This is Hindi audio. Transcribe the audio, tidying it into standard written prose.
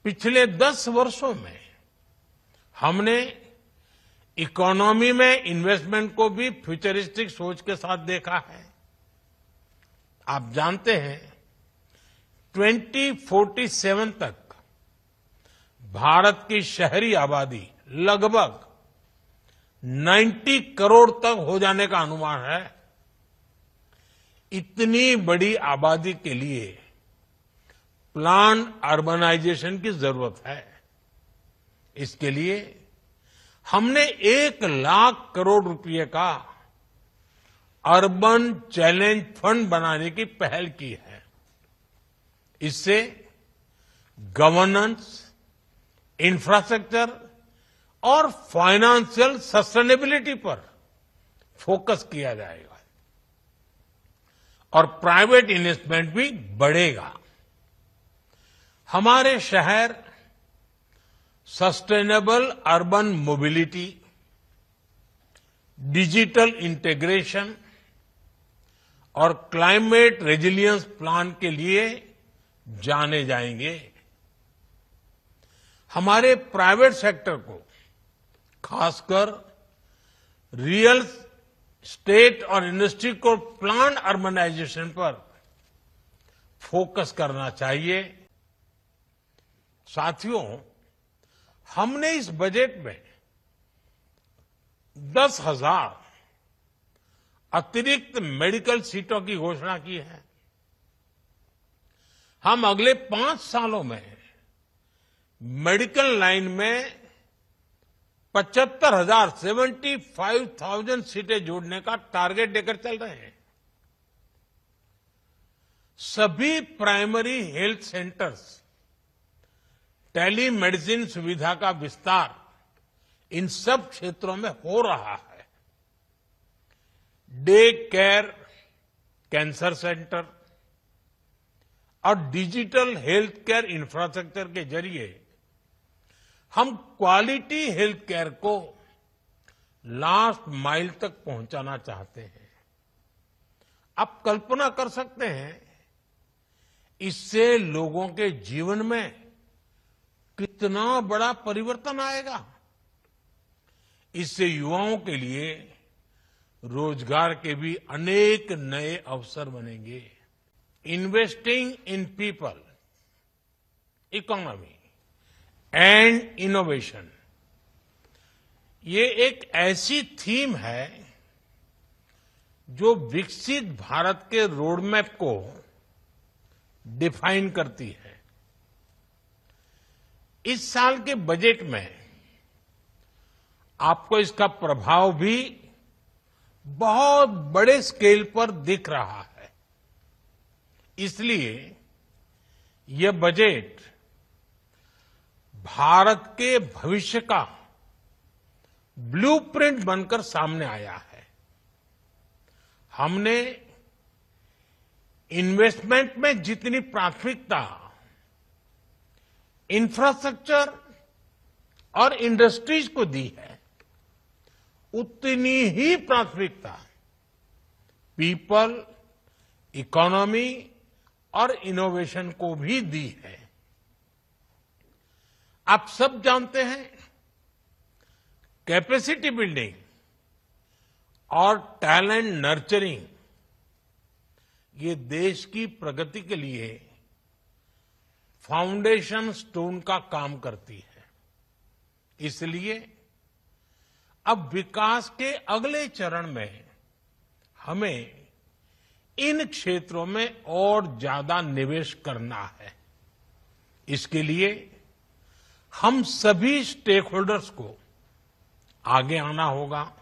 पिछले 10 वर्षों में हमने इकोनॉमी में इन्वेस्टमेंट को भी फ्यूचरिस्टिक सोच के साथ देखा है। आप जानते हैं 2047 तक भारत की शहरी आबादी लगभग 90 करोड़ तक हो जाने का अनुमान है। इतनी बड़ी आबादी के लिए प्लान अर्बनाइजेशन की जरूरत है। इसके लिए हमने 1 लाख करोड़ रुपए का अर्बन चैलेंज फंड बनाने की पहल की है। इससे गवर्नेंस, इंफ्रास्ट्रक्चर और फाइनेंशियल सस्टेनेबिलिटी पर फोकस किया जाएगा और प्राइवेट इन्वेस्टमेंट भी बढ़ेगा। हमारे शहर sustainable urban mobility, digital integration और क्लाइमेट रेजिलियंस प्लान के लिए जाने जाएंगे। हमारे प्राइवेट सेक्टर को, खासकर रियल स्टेट और इंडस्ट्री को प्लान अर्बनाइजेशन पर फोकस करना चाहिए। साथियों, हमने इस बजट में 10,000 अतिरिक्त मेडिकल सीटों की घोषणा की है। हम अगले 5 सालों में मेडिकल लाइन में 75,000 सीटें जोड़ने का टारगेट लेकर चल रहे हैं। सभी primary health centres, telemedicine सुविधा का विस्तार इन सब क्षेत्रों में हो रहा है। डे केयर, कैंसर सेंटर और डिजिटल हेल्थ केयर इंफ्रास्ट्रक्चर के जरिए हम क्वालिटी हेल्थ केयर को लास्ट माइल तक पहुंचाना चाहते हैं। आप कल्पना कर सकते हैं इससे लोगों के जीवन में कितना बड़ा परिवर्तन आएगा। इससे युवाओं के लिए रोजगार के भी अनेक नए अवसर बनेंगे। Investing in people, economy and innovation, ये एक ऐसी थीम है जो विकसित भारत के रोडमैप को डिफाइन करती है। इस साल के बजट में आपको इसका प्रभाव भी बहुत बड़े स्केल पर दिख रहा है। इसलिए यह बजट भारत के भविष्य का ब्लूप्रिंट बनकर सामने आया है। हमने इन्वेस्टमेंट में जितनी प्राथमिकता इंफ्रास्ट्रक्चर और इंडस्ट्रीज को दी है, उतनी ही प्राथमिकता पीपल, इकोनॉमी और इनोवेशन को भी दी है। आप सब जानते हैं कैपेसिटी बिल्डिंग और टैलेंट नर्चरिंग ये देश की प्रगति के लिए फाउंडेशन स्टोन का काम करती है। इसलिए अब विकास के अगले चरण में हमें इन क्षेत्रों में और ज्यादा निवेश करना है। इसके लिए हम सभी स्टेक होल्डर्स को आगे आना होगा।